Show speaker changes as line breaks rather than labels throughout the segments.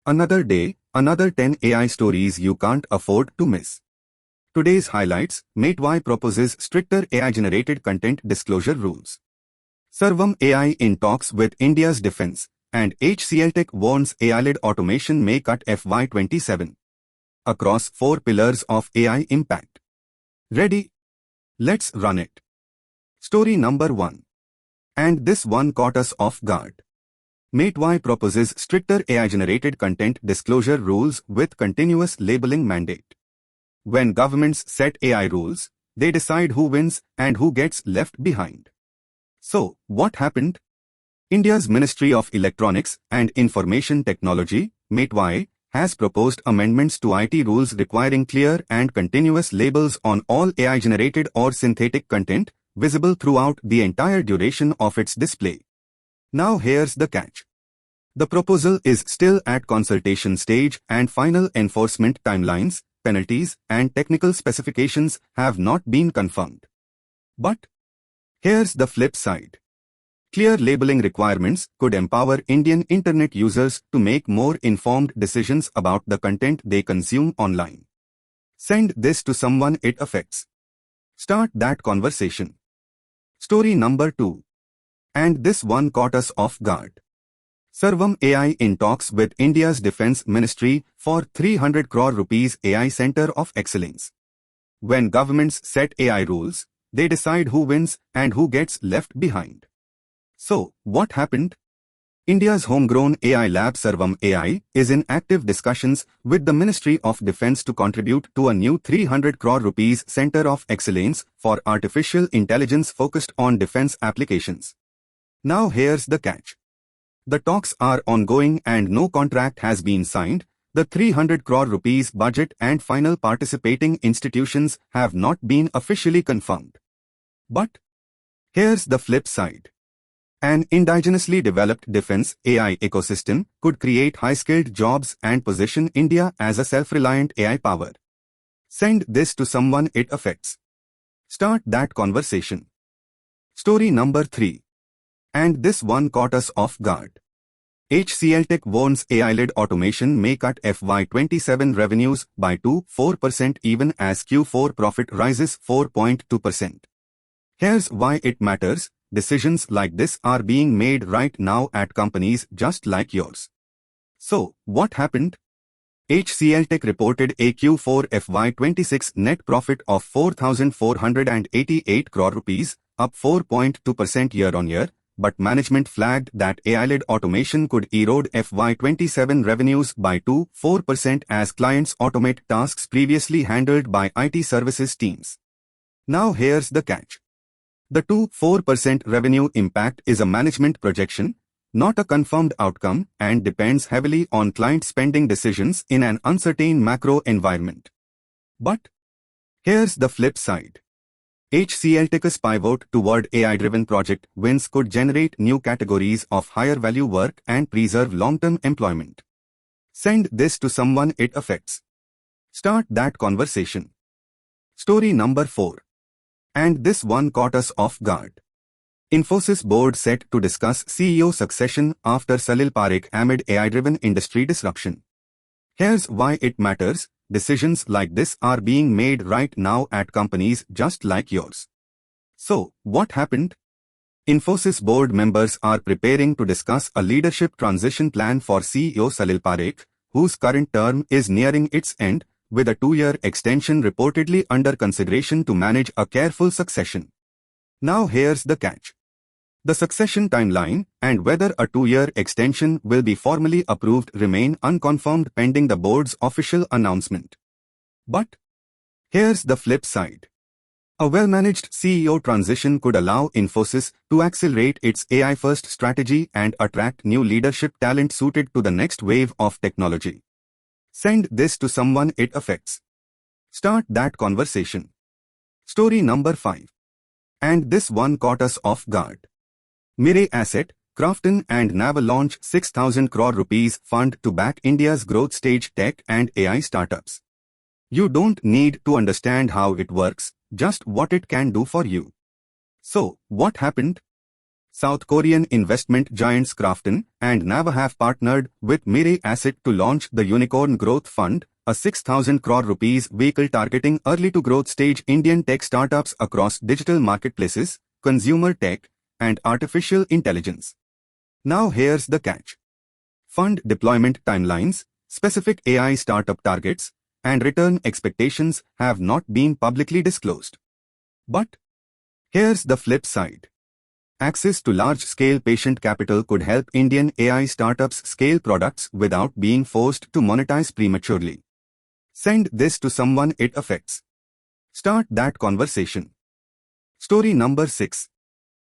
Another day, another 10 AI stories you can't afford to miss. Today's highlights: MeitY proposes stricter AI-generated content disclosure rules. Sarvam AI in talks with India's defense, and HCLTech warns AI-led automation may cut FY27 across 4 pillars of AI impact. Ready? Let's run it. Story number 1. And this one caught us off guard. MeitY proposes stricter AI-generated content disclosure rules with continuous labeling mandate. When governments set AI rules, they decide who wins and who gets left behind. So, what happened? India's Ministry of Electronics and Information Technology, MeitY, has proposed amendments to IT rules requiring clear and continuous labels on all AI-generated or synthetic content, visible throughout the entire duration of its display. Now here's the catch. The proposal is still at consultation stage and final enforcement timelines, penalties, and technical specifications have not been confirmed. But here's the flip side. Clear labeling requirements could empower Indian internet users to make more informed decisions about the content they consume online. Send this to someone it affects. Start that conversation. Story number 2. And this one caught us off guard. Sarvam AI in talks with India's Defence Ministry for 300 crore rupees AI Centre of Excellence. When governments set AI rules, they decide who wins and who gets left behind. So, what happened? India's homegrown AI lab Sarvam AI is in active discussions with the Ministry of Defence to contribute to a new 300 crore rupees Centre of Excellence for artificial intelligence focused on defence applications. Now here's the catch. The talks are ongoing and no contract has been signed. The 300 crore rupees budget and final participating institutions have not been officially confirmed. But here's the flip side. An indigenously developed defense AI ecosystem could create high-skilled jobs and position India as a self-reliant AI power. Send this to someone it affects. Start that conversation. Story number 3. And this one caught us off guard. HCLTech warns AI-led automation may cut FY27 revenues by 4% even as Q4 profit rises 4.2%. Here's why it matters. Decisions like this are being made right now at companies just like yours. So, what happened? HCLTech reported a Q4 FY26 net profit of 4,488 crore rupees, up 4.2% year-on-year, but management flagged that AI-led automation could erode FY27 revenues by 4% as clients automate tasks previously handled by IT services teams. Now here's the catch. The 4% revenue impact is a management projection, not a confirmed outcome, and depends heavily on client spending decisions in an uncertain macro environment. But here's the flip side. HCLTech's pivot toward AI-driven project wins could generate new categories of higher-value work and preserve long-term employment. Send this to someone it affects. Start that conversation. Story number 4. And this one caught us off guard. Infosys board set to discuss CEO succession after Salil Parekh amid AI-driven industry disruption. Here's why it matters. Decisions like this are being made right now at companies just like yours. So, what happened? Infosys board members are preparing to discuss a leadership transition plan for CEO Salil Parekh, whose current term is nearing its end, with a 2-year extension reportedly under consideration to manage a careful succession. Now here's the catch. The succession timeline and whether a 2-year extension will be formally approved remain unconfirmed pending the board's official announcement. But here's the flip side. A well-managed CEO transition could allow Infosys to accelerate its AI-first strategy and attract new leadership talent suited to the next wave of technology. Send this to someone it affects. Start that conversation. Story number 5. And this one caught us off guard. Mirae Asset, Krafton and Naver launch 6,000 crore rupees fund to back India's growth stage tech and AI startups. You don't need to understand how it works, just what it can do for you. So, what happened? South Korean investment giants Krafton and Naver have partnered with Mirae Asset to launch the Unicorn Growth Fund, a 6,000 crore rupees vehicle targeting early-to-growth stage Indian tech startups across digital marketplaces, consumer tech, and artificial intelligence. Now here's the catch. Fund deployment timelines, specific AI startup targets, and return expectations have not been publicly disclosed. But here's the flip side. Access to large-scale patient capital could help Indian AI startups scale products without being forced to monetize prematurely. Send this to someone it affects. Start that conversation. Story number 6.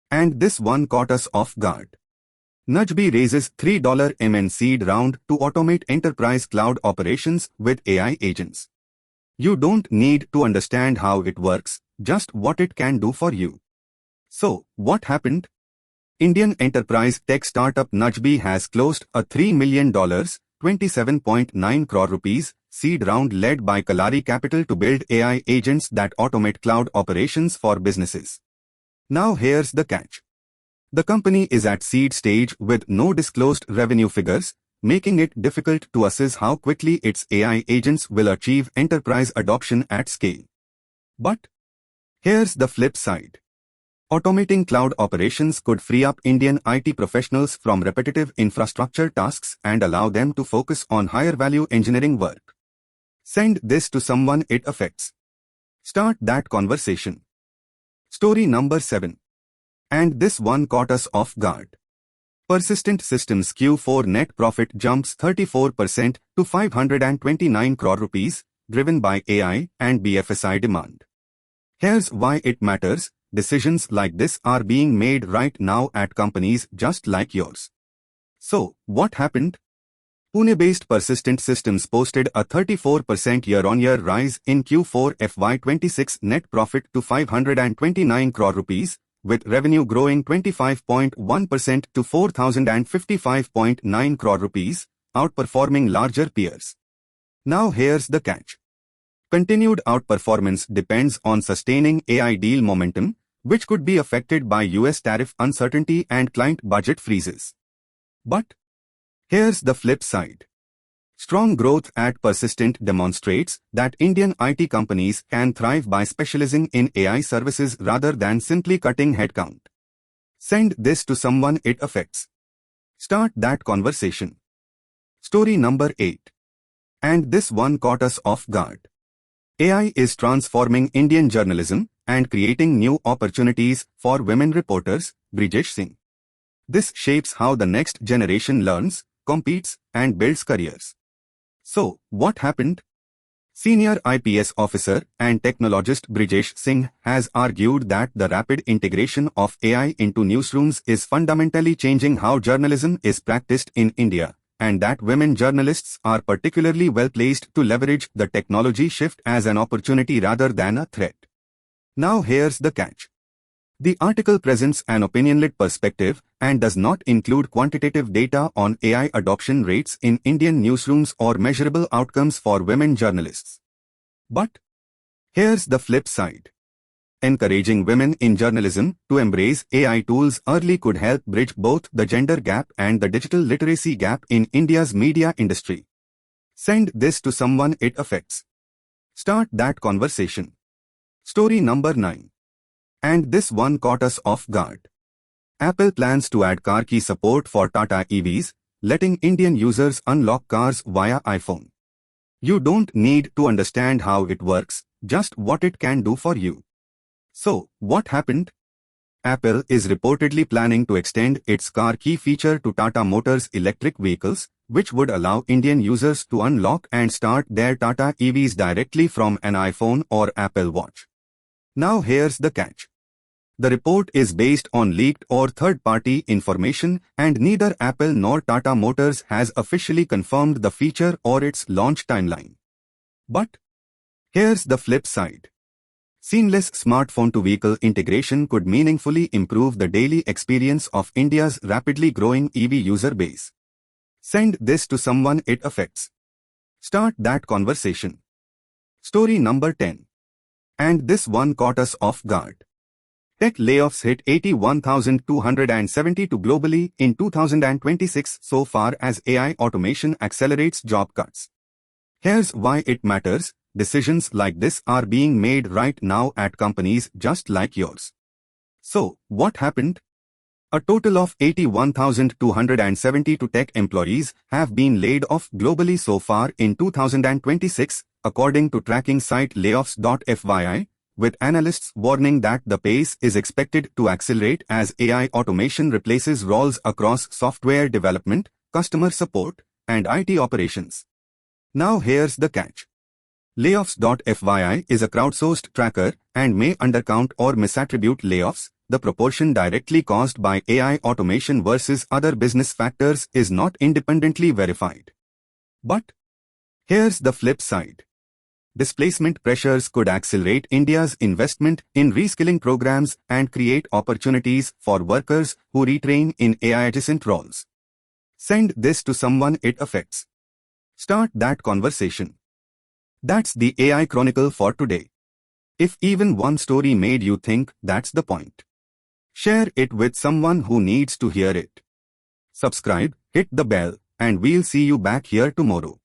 And this one caught us off guard. NudgeBee raises $3 million seed round to automate enterprise cloud operations with AI agents. You don't need to understand how it works, just what it can do for you. So, what happened? Indian enterprise tech startup NudgeBee has closed a $3 million, 27.9 crore rupees, seed round led by Kalari Capital to build AI agents that automate cloud operations for businesses. Now here's the catch. The company is at seed stage with no disclosed revenue figures, making it difficult to assess how quickly its AI agents will achieve enterprise adoption at scale. But here's the flip side. Automating cloud operations could free up Indian IT professionals from repetitive infrastructure tasks and allow them to focus on higher-value engineering work. Send this to someone it affects. Start that conversation. Story number 7. And this one caught us off guard. Persistent Systems Q4 net profit jumps 34% to 529 crore rupees, driven by AI and BFSI demand. Here's why it matters. Decisions like this are being made right now at companies just like yours. So, what happened? Pune-based Persistent Systems posted a 34% year-on-year rise in Q4 FY26 net profit to 529 crore rupees, with revenue growing 25.1% to 4,055.9 crore rupees, outperforming larger peers. Now here's the catch. Continued outperformance depends on sustaining AI deal momentum, which could be affected by US tariff uncertainty and client budget freezes. But here's the flip side. Strong growth at Persistent demonstrates that Indian IT companies can thrive by specializing in AI services rather than simply cutting headcount. Send this to someone it affects. Start that conversation. Story number 8. And this one caught us off guard. AI is transforming Indian journalism and creating new opportunities for women reporters, Brijesh Singh. This shapes how the next generation learns, competes, and builds careers. So, what happened? Senior IPS officer and technologist Brijesh Singh has argued that the rapid integration of AI into newsrooms is fundamentally changing how journalism is practiced in India, and that women journalists are particularly well placed to leverage the technology shift as an opportunity rather than a threat. Now here's the catch. The article presents an opinion-led perspective and does not include quantitative data on AI adoption rates in Indian newsrooms or measurable outcomes for women journalists. But here's the flip side. Encouraging women in journalism to embrace AI tools early could help bridge both the gender gap and the digital literacy gap in India's media industry. Send this to someone it affects. Start that conversation. Story number 9. And this one caught us off guard. Apple plans to add car key support for Tata EVs, letting Indian users unlock cars via iPhone. You don't need to understand how it works, just what it can do for you. So, what happened? Apple is reportedly planning to extend its car key feature to Tata Motors electric vehicles, which would allow Indian users to unlock and start their Tata EVs directly from an iPhone or Apple Watch. Now here's the catch. The report is based on leaked or third-party information, and neither Apple nor Tata Motors has officially confirmed the feature or its launch timeline. But here's the flip side. Seamless smartphone-to-vehicle integration could meaningfully improve the daily experience of India's rapidly growing EV user base. Send this to someone it affects. Start that conversation. Story number 10. And this one caught us off guard. Tech layoffs hit 81,272 globally in 2026 so far as AI automation accelerates job cuts. Here's why it matters. Decisions like this are being made right now at companies just like yours. So, what happened? A total of 81,272 tech employees have been laid off globally so far in 2026, according to tracking site layoffs.fyi, with analysts warning that the pace is expected to accelerate as AI automation replaces roles across software development, customer support, and IT operations. Now here's the catch. Layoffs.fyi is a crowdsourced tracker and may undercount or misattribute layoffs. The proportion directly caused by AI automation versus other business factors is not independently verified. But here's the flip side. Displacement pressures could accelerate India's investment in reskilling programs and create opportunities for workers who retrain in AI-adjacent roles. Send this to someone it affects. Start that conversation. That's the AI Chronicle for today. If even one story made you think, that's the point. Share it with someone who needs to hear it. Subscribe, hit the bell, and we'll see you back here tomorrow.